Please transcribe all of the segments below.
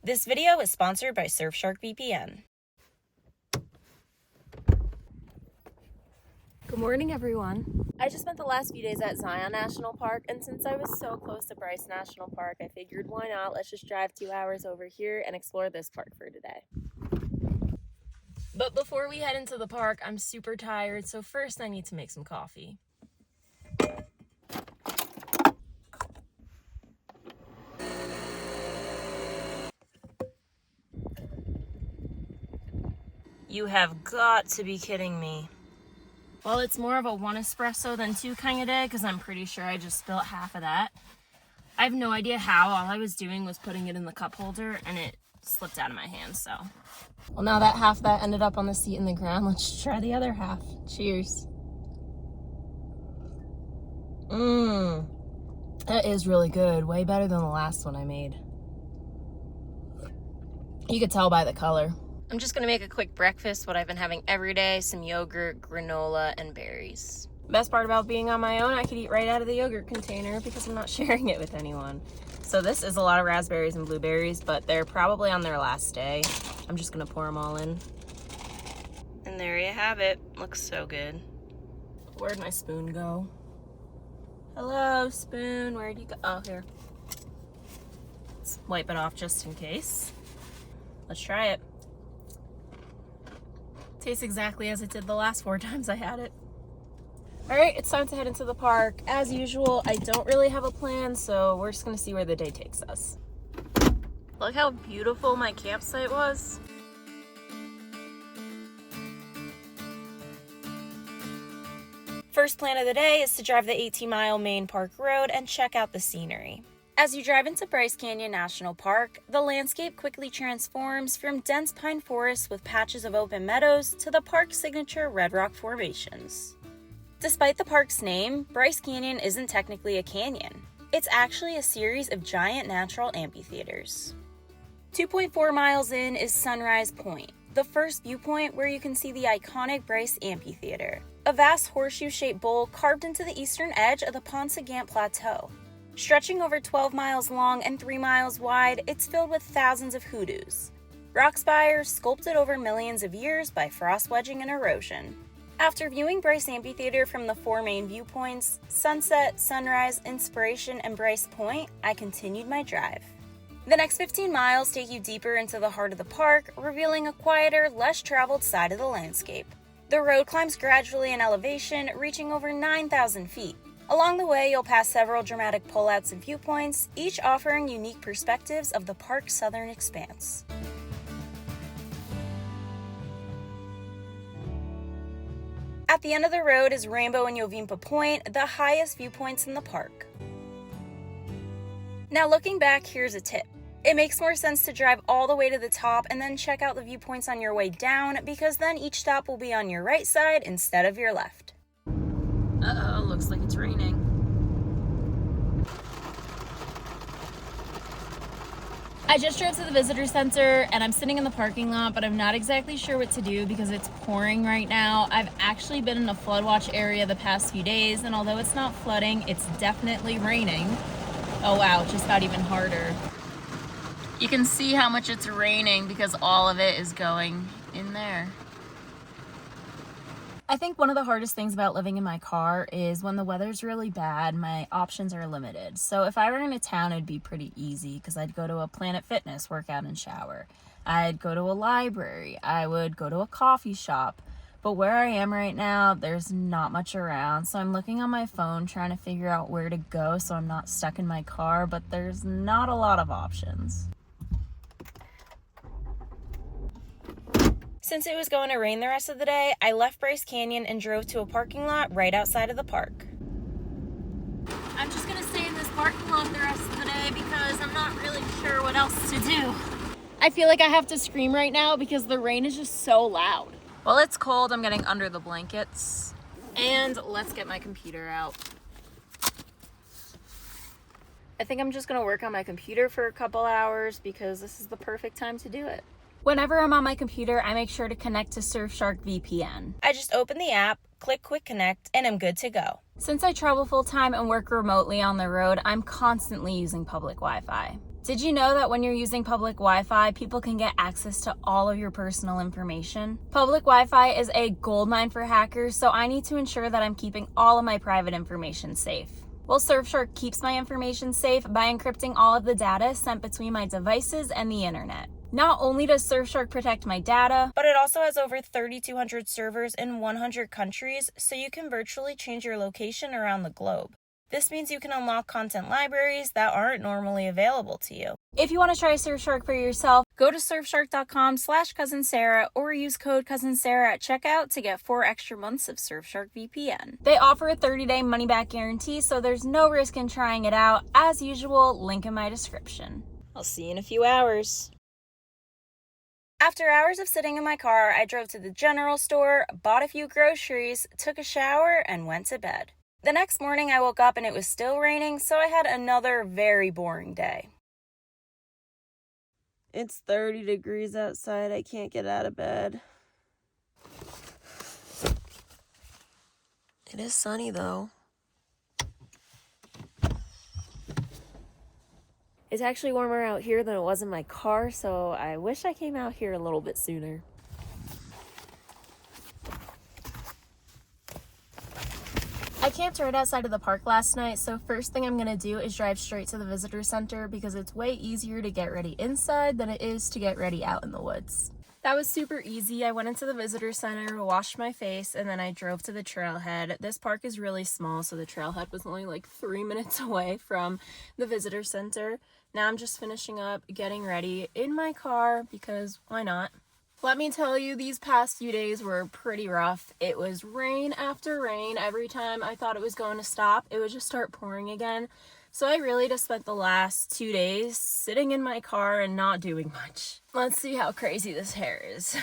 This video is sponsored by Surfshark VPN. Good morning, everyone. I just spent the last few days at Zion National Park, and since I was so close to Bryce National Park, I figured why not? Let's just drive 2 hours over here and explore this park for today. But before we head into the park, I'm super tired, so first I need to make some coffee. You have got to be kidding me. Well, it's more of a 1 espresso than 2 kind of day, because I'm pretty sure I just spilled half of that. I have no idea how. All I was doing was putting it in the cup holder, and it slipped out of my hand, so. Well, now that half that ended up on the seat in the ground, let's try the other half. Cheers. That is really good. Way better than the last one I made. You could tell by the color. I'm just gonna make a quick breakfast, what I've been having every day, some yogurt, granola, and berries. Best part about being on my own, I could eat right out of the yogurt container because I'm not sharing it with anyone. So this is a lot of raspberries and blueberries, but they're probably on their last day. I'm just gonna pour them all in. And there you have it. Looks so good. Where'd my spoon go? Hello, spoon, where'd you go? Oh, here. Let's wipe it off just in case. Let's try it. Tastes exactly as it did the last 4 times I had it. All right, it's time to head into the park. As usual, I don't really have a plan, so we're just gonna see where the day takes us. Look how beautiful my campsite was. First plan of the day is to drive the 18-mile Main Park Road and check out the scenery. As you drive into Bryce Canyon National Park, the landscape quickly transforms from dense pine forests with patches of open meadows to the park's signature red rock formations. Despite the park's name, Bryce Canyon isn't technically a canyon. It's actually a series of giant natural amphitheaters. 2.4 miles in is Sunrise Point, the first viewpoint where you can see the iconic Bryce Amphitheater, a vast horseshoe-shaped bowl carved into the eastern edge of the Ponsegant Plateau. Stretching over 12 miles long and 3 miles wide, it's filled with thousands of hoodoos, rock spires sculpted over millions of years by frost wedging and erosion. After viewing Bryce Amphitheater from the 4 main viewpoints, Sunset, Sunrise, Inspiration, and Bryce Point, I continued my drive. The next 15 miles take you deeper into the heart of the park, revealing a quieter, less traveled side of the landscape. The road climbs gradually in elevation, reaching over 9,000 feet. Along the way, you'll pass several dramatic pullouts and viewpoints, each offering unique perspectives of the park's southern expanse. At the end of the road is Rainbow and Yovimpa Point, the highest viewpoints in the park. Now looking back, here's a tip. It makes more sense to drive all the way to the top and then check out the viewpoints on your way down, because then each stop will be on your right side instead of your left. Uh-oh, looks like it's raining. I just drove to the visitor center and I'm sitting in the parking lot, but I'm not exactly sure what to do because it's pouring right now. I've actually been in a flood watch area the past few days, and although it's not flooding, it's definitely raining. Oh wow, it just got even harder. You can see how much it's raining because all of it is going in there. I think one of the hardest things about living in my car is when the weather's really bad, my options are limited. So if I were in a town, it'd be pretty easy because I'd go to a Planet Fitness, workout and shower. I'd go to a library. I would go to a coffee shop. But where I am right now, there's not much around. So I'm looking on my phone trying to figure out where to go so I'm not stuck in my car, but there's not a lot of options. Since it was going to rain the rest of the day, I left Bryce Canyon and drove to a parking lot right outside of the park. I'm just gonna stay in this parking lot the rest of the day because I'm not really sure what else to do. I feel like I have to scream right now because the rain is just so loud. Well, it's cold. I'm getting under the blankets. And let's get my computer out. I think I'm just gonna work on my computer for a couple hours because this is the perfect time to do it. Whenever I'm on my computer, I make sure to connect to Surfshark VPN. I just open the app, click Quick Connect, and I'm good to go. Since I travel full-time and work remotely on the road, I'm constantly using public Wi-Fi. Did you know that when you're using public Wi-Fi, people can get access to all of your personal information? Public Wi-Fi is a goldmine for hackers, so I need to ensure that I'm keeping all of my private information safe. Well, Surfshark keeps my information safe by encrypting all of the data sent between my devices and the internet. Not only does Surfshark protect my data, but it also has over 3,200 servers in 100 countries, so you can virtually change your location around the globe. This means you can unlock content libraries that aren't normally available to you. If you want to try Surfshark for yourself, go to surfshark.com/CousinSarah or use code CousinSarah at checkout to get 4 extra months of Surfshark VPN. They offer a 30-day money-back guarantee, so there's no risk in trying it out. As usual, link in my description. I'll see you in a few hours. After hours of sitting in my car, I drove to the general store, bought a few groceries, took a shower, and went to bed. The next morning I woke up and it was still raining, so I had another very boring day. It's 30 degrees outside. I can't get out of bed. It is sunny though. It's actually warmer out here than it was in my car, so I wish I came out here a little bit sooner. I camped right outside of the park last night, so first thing I'm going to do is drive straight to the visitor center because it's way easier to get ready inside than it is to get ready out in the woods. That was super easy. I went into the visitor center, washed my face, and then I drove to the trailhead. This park is really small, so the trailhead was only like 3 minutes away from the visitor center. Now I'm just finishing up, getting ready in my car because why not? Let me tell you, these past few days were pretty rough. It was rain after rain. Every time I thought it was going to stop, it would just start pouring again. So I really just spent the last 2 days sitting in my car and not doing much. Let's see how crazy this hair is.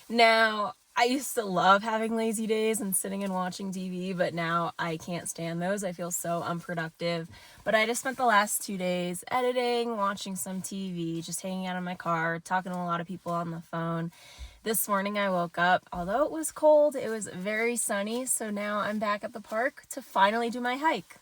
Now, I used to love having lazy days and sitting and watching TV, but now I can't stand those. I feel so unproductive. But I just spent the last 2 days editing, watching some TV, just hanging out in my car, talking to a lot of people on the phone. This morning I woke up, although it was cold, it was very sunny, so now I'm back at the park to finally do my hike.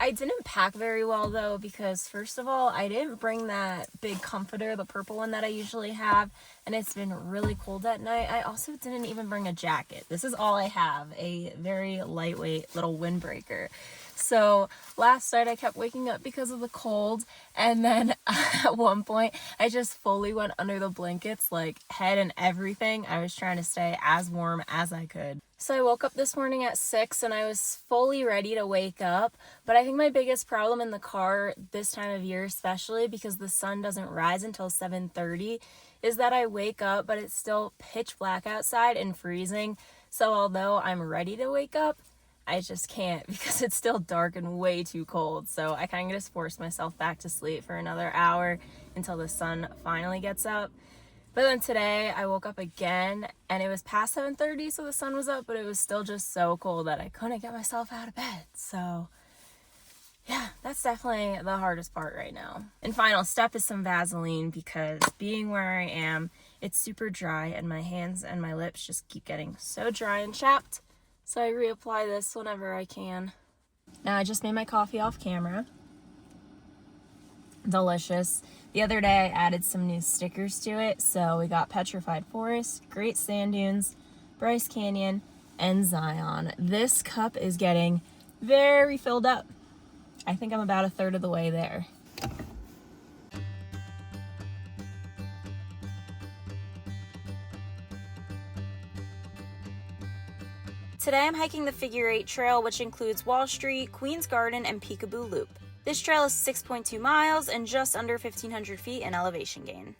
I didn't pack very well though because first of all, I didn't bring that big comforter, the purple one that I usually have, and it's been really cold at night. I also didn't even bring a jacket. This is all I have, a very lightweight little windbreaker. So last night I kept waking up because of the cold, and then at one point I just fully went under the blankets, like head and everything. I was trying to stay as warm as I could. So I woke up this morning at 6 and I was fully ready to wake up, but I think my biggest problem in the car this time of year, especially because the sun doesn't rise until 7:30, is that I wake up but it's still pitch black outside and freezing. So although I'm ready to wake up, I just can't because it's still dark and way too cold. So I kind of just force myself back to sleep for another hour until the sun finally gets up. But then today I woke up again and it was past 7:30, so the sun was up, but it was still just so cold that I couldn't get myself out of bed. So yeah, that's definitely the hardest part right now. And final step is some Vaseline because being where I am, it's super dry and my hands and my lips just keep getting so dry and chapped. So I reapply this whenever I can. Now I just made my coffee off camera. Delicious. The other day I added some new stickers to it. So we got Petrified Forest, Great Sand Dunes, Bryce Canyon, and Zion. This cup is getting very filled up. I think I'm about a third of the way there. Today I'm hiking the Figure 8 Trail, which includes Wall Street, Queen's Garden, and Peekaboo Loop. This trail is 6.2 miles and just under 1,500 feet in elevation gain.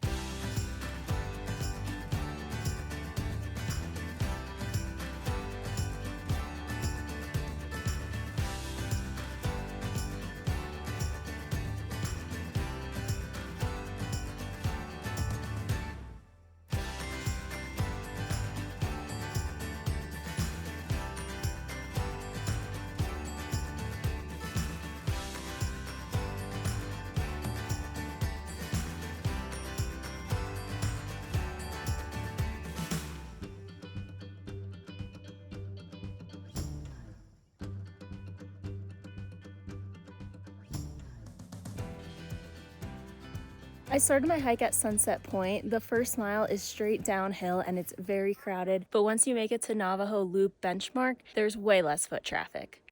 I started my hike at Sunset Point. The first mile is straight downhill and it's very crowded, but once you make it to Navajo Loop benchmark, there's way less foot traffic.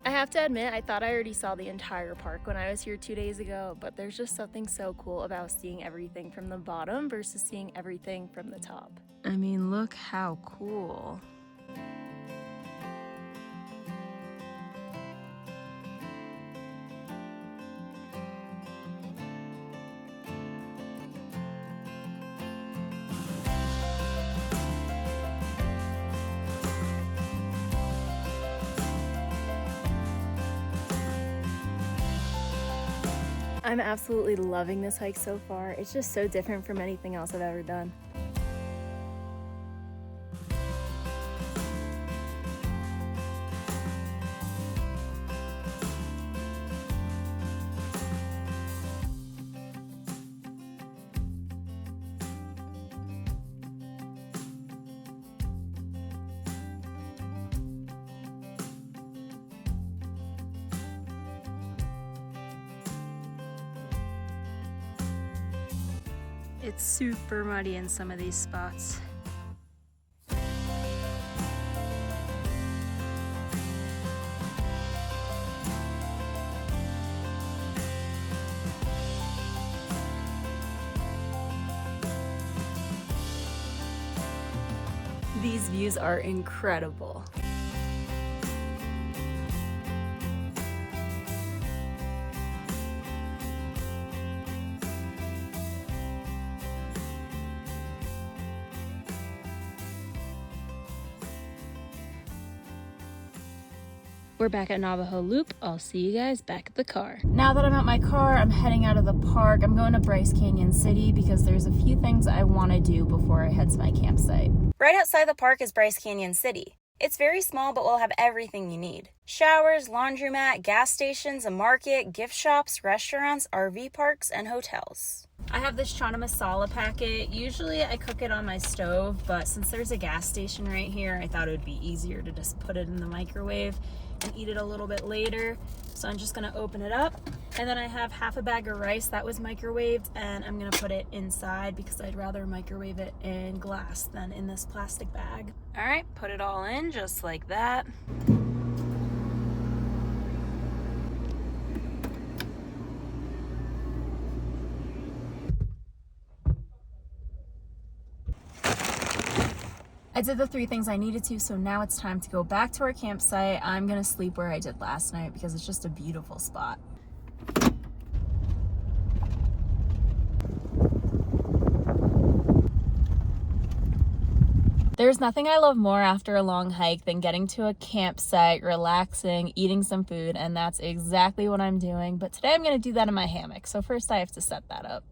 I have to admit, I thought I already saw the entire park when I was here 2 days ago, but there's just something so cool about seeing everything from the bottom versus seeing everything from the top. I mean, look how cool. I'm absolutely loving this hike so far. It's just so different from anything else I've ever done. It's super muddy in some of these spots. These views are incredible. We're back at Navajo Loop. I'll see you guys back at the car. Now that I'm at my car, I'm heading out of the park. I'm going to Bryce Canyon City because there's a few things I want to do before I head to my campsite. Right outside the park is Bryce Canyon City. It's very small, but will have everything you need. Showers, laundromat, gas stations, a market, gift shops, restaurants, RV parks, and hotels. I have this chana masala packet. Usually I cook it on my stove, but since there's a gas station right here, I thought it would be easier to just put it in the microwave and eat it a little bit later. So I'm just gonna open it up. And then I have half a bag of rice that was microwaved, and I'm gonna put it inside because I'd rather microwave it in glass than in this plastic bag. All right, put it all in just like that. I did the 3 things I needed to, so now it's time to go back to our campsite. I'm gonna sleep where I did last night because it's just a beautiful spot. There's nothing I love more after a long hike than getting to a campsite, relaxing, eating some food, and that's exactly what I'm doing. But today I'm gonna do that in my hammock, so first I have to set that up.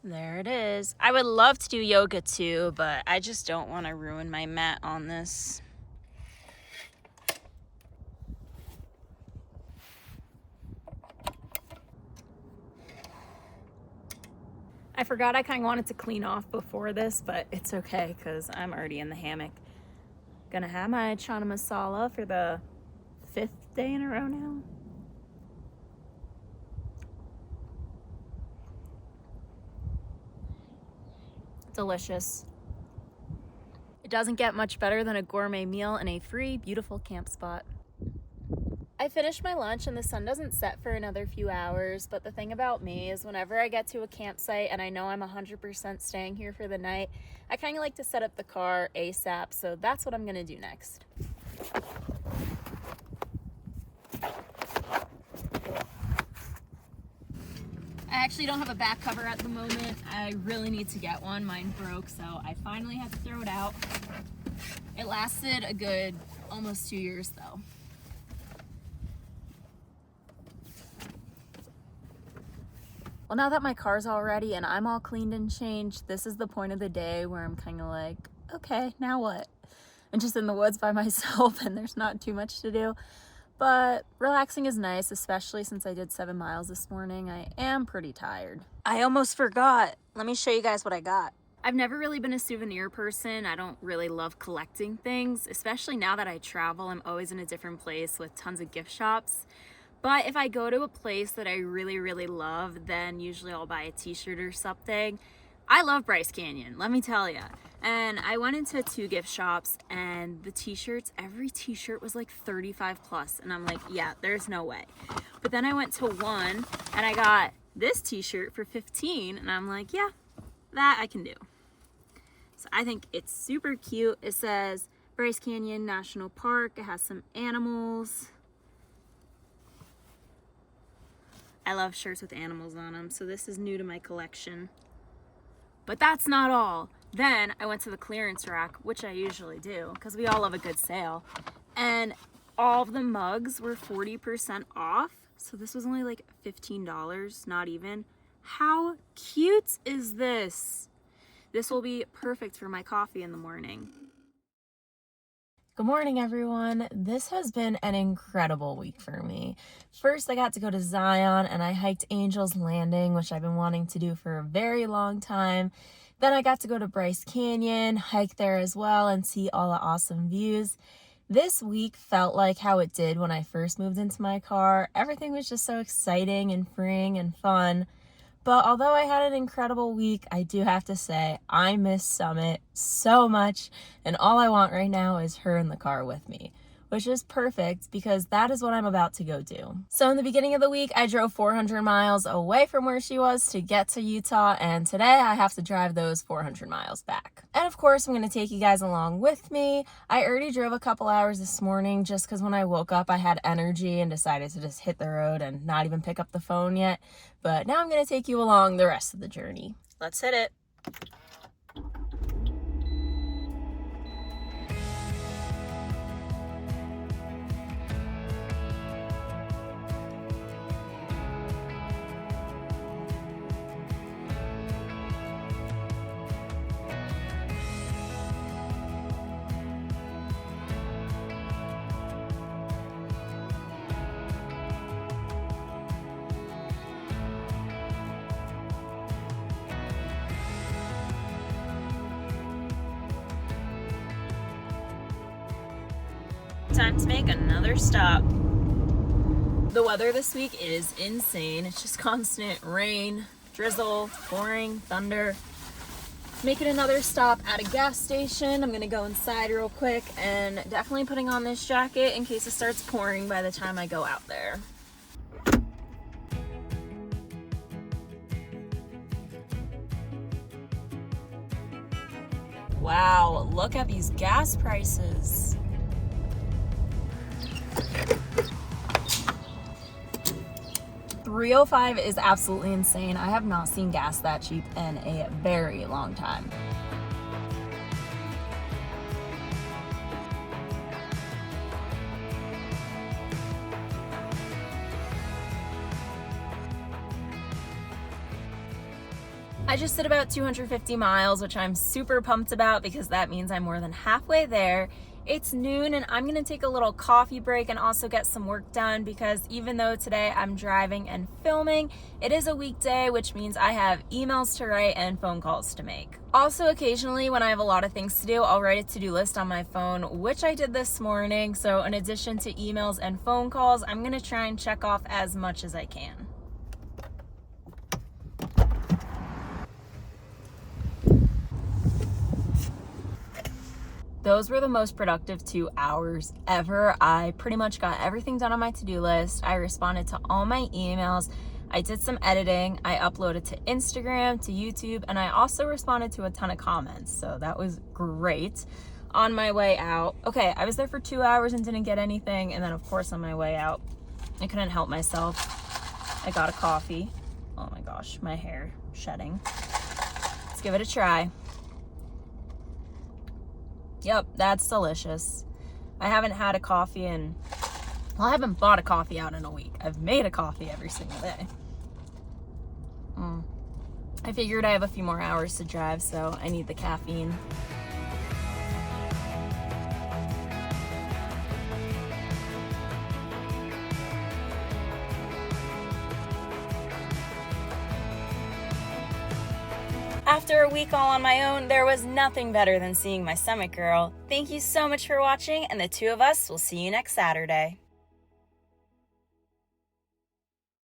There it is. I would love to do yoga too, but I just don't want to ruin my mat on this. I forgot I kind of wanted to clean off before this, but it's okay because I'm already in the hammock. Gonna have my chana masala for the 5th day in a row now. Delicious. It doesn't get much better than a gourmet meal in a free, beautiful camp spot. I finished my lunch and the sun doesn't set for another few hours, but the thing about me is whenever I get to a campsite and I know I'm 100% staying here for the night, I kind of like to set up the car ASAP, so that's what I'm gonna do next. I actually don't have a back cover at the moment. I really need to get one. Mine broke, so I finally had to throw it out. It lasted a good almost 2 years though. Well, now that my car's all ready and I'm all cleaned and changed, this is the point of the day where I'm kind of like, okay, now what? I'm just in the woods by myself and there's not too much to do. But relaxing is nice, especially since I did 7 miles this morning. I am pretty tired. I almost forgot. Let me show you guys what I got. I've never really been a souvenir person. I don't really love collecting things, especially now that I travel. I'm always in a different place with tons of gift shops. But if I go to a place that I really, really love, then usually I'll buy a t-shirt or something. I love Bryce Canyon, let me tell you. And I went into 2 gift shops and the t-shirts, every t-shirt was like 35 plus. And I'm like, yeah, there's no way. But then I went to one and I got this t-shirt for 15 and I'm like, yeah, that I can do. So I think it's super cute. It says Bryce Canyon National Park. It has some animals. I love shirts with animals on them, so this is new to my collection. But that's not all. Then I went to the clearance rack, which I usually do, because we all love a good sale. And all of the mugs were 40% off. So this was only like $15, not even. How cute is this? This will be perfect for my coffee in the morning. Good morning, everyone. This has been an incredible week for me. First, I got to go to Zion and I hiked Angel's Landing, which I've been wanting to do for a very long time. Then I got to go to Bryce Canyon, hike there as well, and see all the awesome views. This week felt like how it did when I first moved into my car. Everything was just so exciting and freeing and fun. But although I had an incredible week, I do have to say I miss Summit so much, and all I want right now is her in the car with me, which is perfect because that is what I'm about to go do. So in the beginning of the week, I drove 400 miles away from where she was to get to Utah, and today I have to drive those 400 miles back. And of course, I'm going to take you guys along with me. I already drove a couple hours this morning just because when I woke up, I had energy and decided to just hit the road and not even pick up the phone yet. But now I'm going to take you along the rest of the journey. Let's hit it. Time to make another stop. The weather this week is insane. It's just constant rain, drizzle, pouring, thunder. Making another stop at a gas station. I'm gonna go inside real quick and definitely putting on this jacket in case it starts pouring by the time I go out there. Wow, look at these gas prices. $3.05 is absolutely insane. I have not seen gas that cheap in a very long time. I just did about 250 miles, which I'm super pumped about because that means I'm more than halfway there. It's noon and I'm gonna take a little coffee break and also get some work done because even though today I'm driving and filming, it is a weekday, which means I have emails to write and phone calls to make. Also, occasionally when I have a lot of things to do, I'll write a to-do list on my phone, which I did this morning. So in addition to emails and phone calls, I'm gonna try and check off as much as I can. Those were the most productive 2 hours ever. I pretty much got everything done on my to-do list. I responded to all my emails. I did some editing. I uploaded to Instagram, to YouTube, and I also responded to a ton of comments. So that was great. On my way out, okay, I was there for 2 hours and didn't get anything. And then of course on my way out, I couldn't help myself. I got a coffee. Oh my gosh, my hair shedding. Let's give it a try. Yep, that's delicious. I haven't had a coffee in, well, I haven't bought a coffee out in a week. I've made a coffee every single day. I figured I have a few more hours to drive, so I need the caffeine. After a week all on my own, there was nothing better than seeing my summit girl. Thank you so much for watching, and the two of us will see you next Saturday.